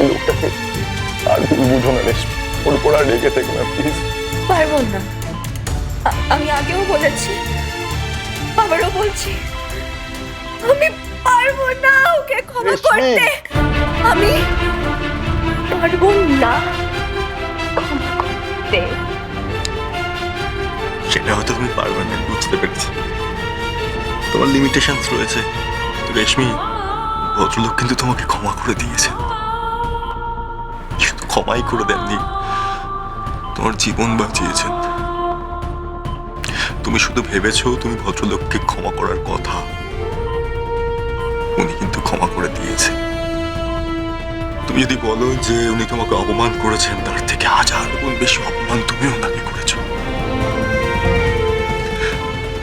এই লোকটাকে আর ভুল বুঝো না রেশমি, ওর উপর আর রেগে থেকো না প্লিজ। পারবো না। আমি আগেও বলেছি, আবারও বলছি, আমি পারবো না ওকে ক্ষমা রেশমি! করতে। আমি পারবো না ক্ষমা করতে। সেটা হয়তো তুমি পারবে না, বুঝতে পেরেছি। তোমার লিমিটেশনস রয়েছে। রেশমি, ভদ্রলোক কিন্তু তোমাকে ক্ষমা করে দিয়েছে, শুধু ক্ষমাই করে দেননি, তোমার জীবন বাঁচিয়েছেন। তুমি শুধু ভেবেছো তুমি ভদ্রলোককে ক্ষমা করার কথা, উনি কিন্তু ক্ষমা করে দিয়েছে। তুমি যদি বলো যে উনি তোমাকে অপমান করেছেন, তার থেকে 1000 গুণ বেশি অপমান তুমি ওনাকে করেছো।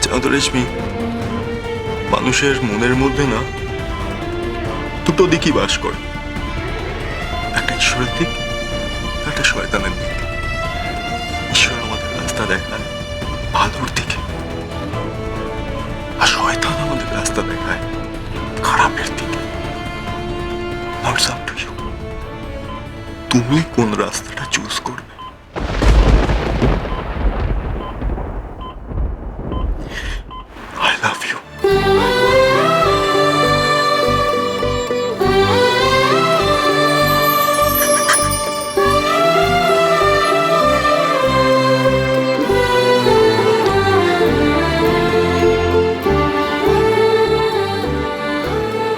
জানো তো রেশমি, মানুষের মনের মধ্যে না দুটো দিকই বাস করে, একটা ঈশ্বরের দিক, একটা শয়তানের দিক। ঈশ্বর আমাদের রাস্তা দেখায় ভালোর দিকে, আর শয়তান আমাদের রাস্তা দেখায় খারাপের দিকে। Now it's up to you. তুমি কোন রাস্তাটা চুজ করবে? I love you.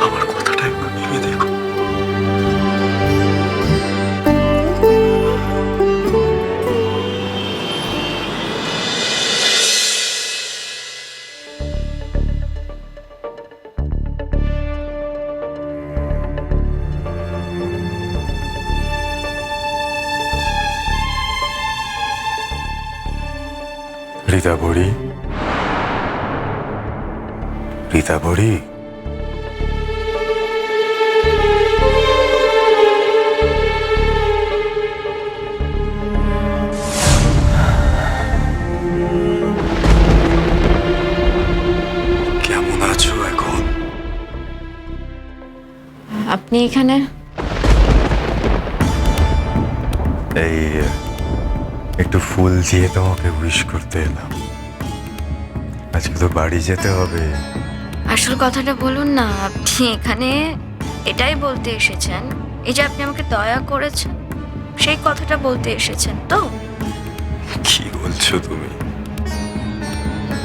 আমার কথাটা একবার ভেবে দেখো। রীতা বড়ি, রীতা বড়ি, কেমন আছো এখন? আপনি এখানে? এই একটু ফুল দিয়ে তোমাকে উইশ করতে এলাম। আজকে তো বাড়ি যেতে হবে। আসল কথাটা বলুন না। আপনি এখানে এটাই বলতে এসেছেন, এই যে আপনি আমাকে দয়া করেছেন, সেই কথাটা বলতে এসেছেন তো? কি বলছো তুমি?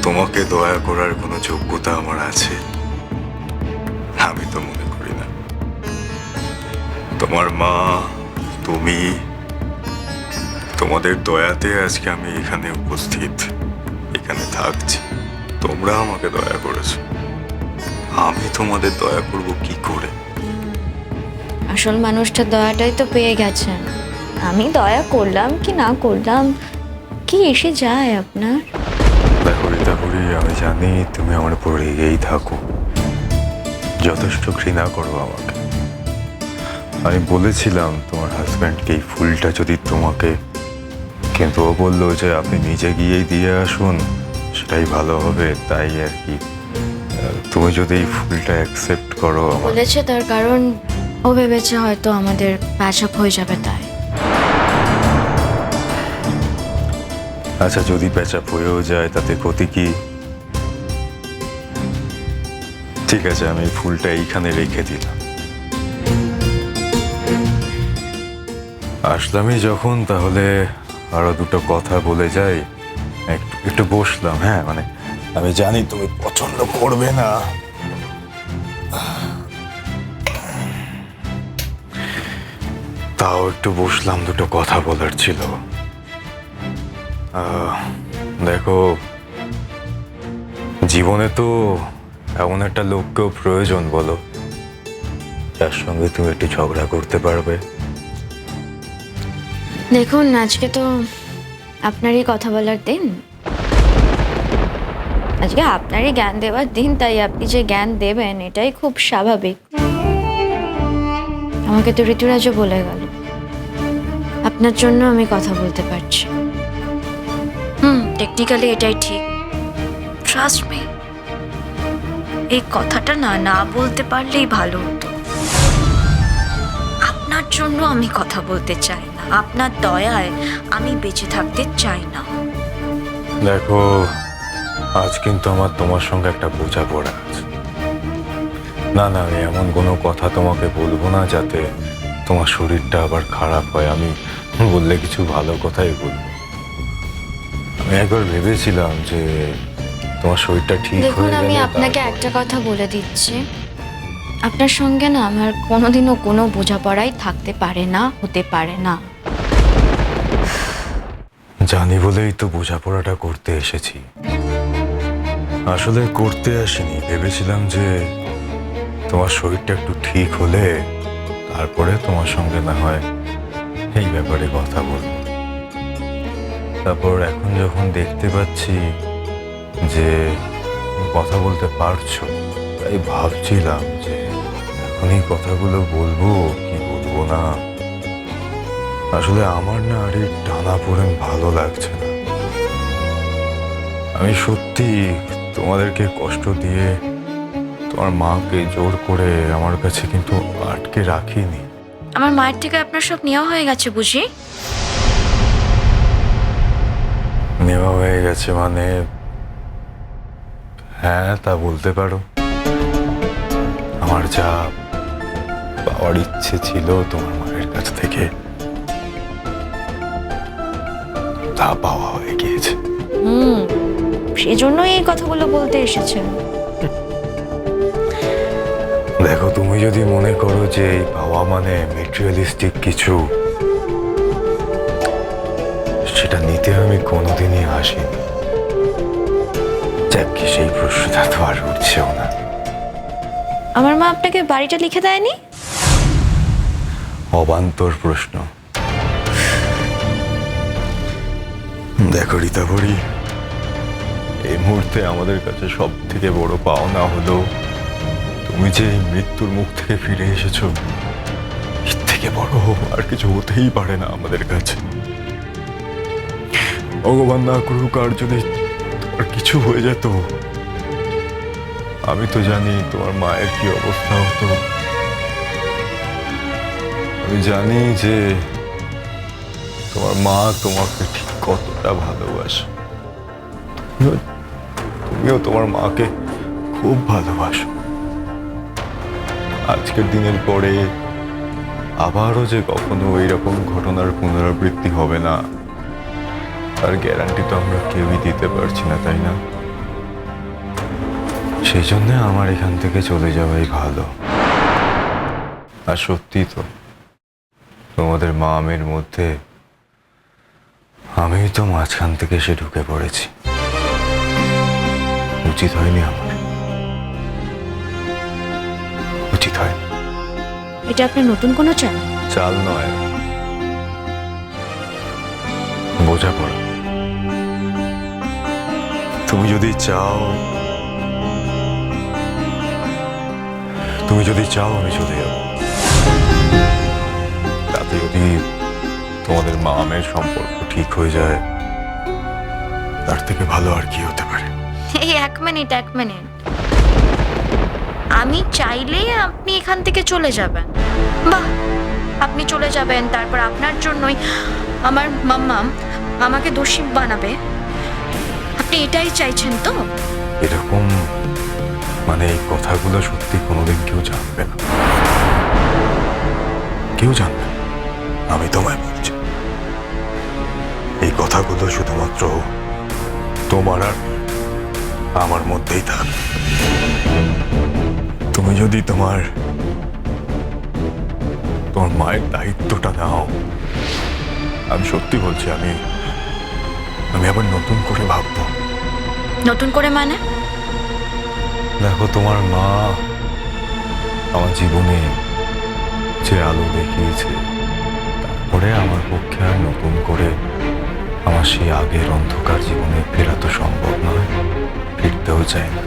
তোমাকে দয়া করার কোনো যোগ্যতা আমার আছে? আমি তো মনে করি না। তোমার মা, তুমি, তোমাদের দয়াতে আজকে আমি এখানে উপস্থিত, এখানে থাকছি। তোমরা আমাকে দয়া করেছো, আমি তোমাদের দয়া করব কি করে? আসল মানুষটা দয়াটাই তো পেয়ে গেছেন। আমি দয়া করলাম কি না করলাম কি এসে যায় আপনার? দেখো রীতা বুড়ি, আমি জানি তুমি আমার উপর রেগেই থাকো, যথেষ্ট ঘৃণা করো আমাকে। আমি বলেছিলাম তোমার হাজব্যান্ডকে এই ফুলটা যদি তোমাকে, কিন্তু ও বললো যে আপনি নিজে গিয়েই দিয়ে আসুন, সেটাই ভালো হবে। তাই আর কি, তুমি যদি এই ফুলটা অ্যাকসেপ্ট করো। বলেছে তার কারণ ও ভেবেছে হয়তো আমাদের প্যাচ আপ হয়ে যাবে তাই। আচ্ছা, যদি প্যাচ আপ হয়েও যায় তাতে ক্ষতি কি? ঠিক আছে, আমি এই ফুলটা এইখানে রেখে দিলাম। আসলামই যখন, তাহলে আরো দুটো কথা বলে যাই। একটু একটু বসলাম। হ্যাঁ, মানে আমি জানি তুমি পছন্দ করবে না, তাও একটু বসলাম, দুটো কথা বলার ছিল। দেখো, জীবনে তো এমন একটা লোককেও প্রয়োজন, বলো, যার সঙ্গে তুমি একটু ঝগড়া করতে পারবে। দেখুন, আজকে তো আপনারই কথা বলার দিন, আজকে আপনারই জ্ঞান দেওয়ার দিন, তাই আপনি যে জ্ঞান দেবেন এটাই খুব স্বাভাবিক। আমাকে তো ঋতুরাজও বলে গেল আপনার জন্য আমি কথা বলতে পারছি। টেকনিক্যালি এটাই ঠিক। ট্রাস্ট মি, এই কথাটা না না বলতে পারলেই ভালো হতো। আপনার জন্য জন্য আমি কথা বলতে চাই না, আপনার দয়ায় আমি বেঁচে থাকতে চাই না। দেখো, আজ কিন্তু আমার তোমার সঙ্গে একটা বোঝাপড়া আছে। না না, আমি এমন কোনো কথা তোমাকে বলবো না যাতে তোমার শরীরটা আবার খারাপ হয়। আমি বললে কিছু ভালো কথাই বলবো। আমি একবার ভেবেছিলাম যে তোমার শরীরটা ঠিক দেখুন, হয়ে আমি গেলে আপনাকে একটা কথা বলে দিচ্ছি, আপনার সঙ্গে না আমার কোনোদিনও কোনো বোঝাপড়াই থাকতে পারে না, হতে পারে না। জানি বলেই তো বোঝাপড়াটা করতে এসেছি। আসলে করতে আসিনি, ভেবেছিলাম যে তোমার শরীরটা একটু ঠিক হলে তারপরে তোমার সঙ্গে না হয় এই ব্যাপারে কথা বলবো। তারপর এখন যখন দেখতে পাচ্ছি যে তুমি কথা বলতে পারছো, তাই ভাবছিলাম যে এখন এই কথাগুলো বলবো কি বলবো না। আসলে আমার না আর এই টানাপোড়েন ভালো লাগছে না। আমি সত্যি তোমাদেরকে কষ্ট দিয়ে তোমার মাকে জোর করে আমার কাছে কিন্তু আটকে রাখিনি। আমার মায়ের থেকে আপনার সব নেওয়া হয়ে গেছে বুঝি? নেওয়া হয়ে গেছে মানে? হ্যাঁ, তা বলতে পারো। আমার যা পাওয়ার ইচ্ছে ছিল তোমার মায়ের কাছ থেকে, তা পাওয়া হয়ে গিয়েছে। সেজন্যই এই কথাগুলো বলতে এসেছেন। দেখো, তুমি যদি মনে করো যে এই পাওয়া মানে মেটেরিয়ালিস্টিক কিছু, সেটা নিতে আমি কোনোদিনই আসিনি। যাক, সেই প্রশ্নটা তো আর উঠছেও না। আমার মা আপনাকে বাড়িটা লিখে দেয়নি? অবান্তর প্রশ্ন। দেখো রীতাভরি, এই মুহূর্তে আমাদের কাছে সব থেকে বড় পাওনা হলো তুমি যে এই মৃত্যুর মুখ থেকে ফিরে এসেছো। এর থেকে বড় আর কিছু হতেই পারে না আমাদের কাছে। ভগবান না করুক, আর যদি আর কিছু হয়ে যেত, আমি তো জানি তোমার মায়ের কি অবস্থা হতো। আমি জানি যে তোমার মা তোমাকে ঠিক কতটা ভালোবাসে। তুমিও তোমার মাকে খুব ভালোবাসো। আজকের দিনের পরে আবারও যে কখনো এইরকম ঘটনার পুনরাবৃত্তি হবে না, তার গ্যারান্টি তো আমরা কেউই দিতে পারছি না, তাই না? সেই জন্য আমার এখান থেকে চলে যাওয়াই ভালো। আর সত্যি তো, তোমাদের মা আমের মধ্যে আমি তো মাঝখান থেকে এসে ঢুকে পড়েছি। উচিত হয়নি আমার, উচিত হয়। এটা আপনি নতুন কোনো চান? চাল নয়, বোঝাপড়া। তুমি যদি চাও আমি চলে যাব। তাতে যদি তোমাদের মা আমের সম্পর্ক ঠিক হয়ে যায়, তার থেকে ভালো আর কি হতে পারে? এই এক মিনিট। আমি চাইলেই আপনি এখান থেকে চলে যাবেন? বাহ, আপনি চলে যাবেন, তারপর আপনার জন্যই আমার মাম্মা আমাকে দোষী বানাবে? আপনি এটাই চাইছেন তো? এরকম মানে এই কথাগুলো সত্যি কোনোদিন কেউ জানবে না, কেউ জানবে না। আমি তোমায় বলছি, এই কথাগুলো শুধুমাত্র তোমার আর আমার মধ্যেই থাকবে। তুমি যদি তোমার মায়ের দায়িত্বটা নাও, আমি সত্যি বলছি, আমি আবার নতুন করে ভাববো। নতুন করে মানে? দেখো, তোমার মা আমার জীবনে যে আলো দেখিয়েছে, তারপরে আমার পক্ষে আর নতুন করে আমার সেই আগের অন্ধকার জীবনে ফেরা তো সম্ভব নয়, ফিরতেও চাই না।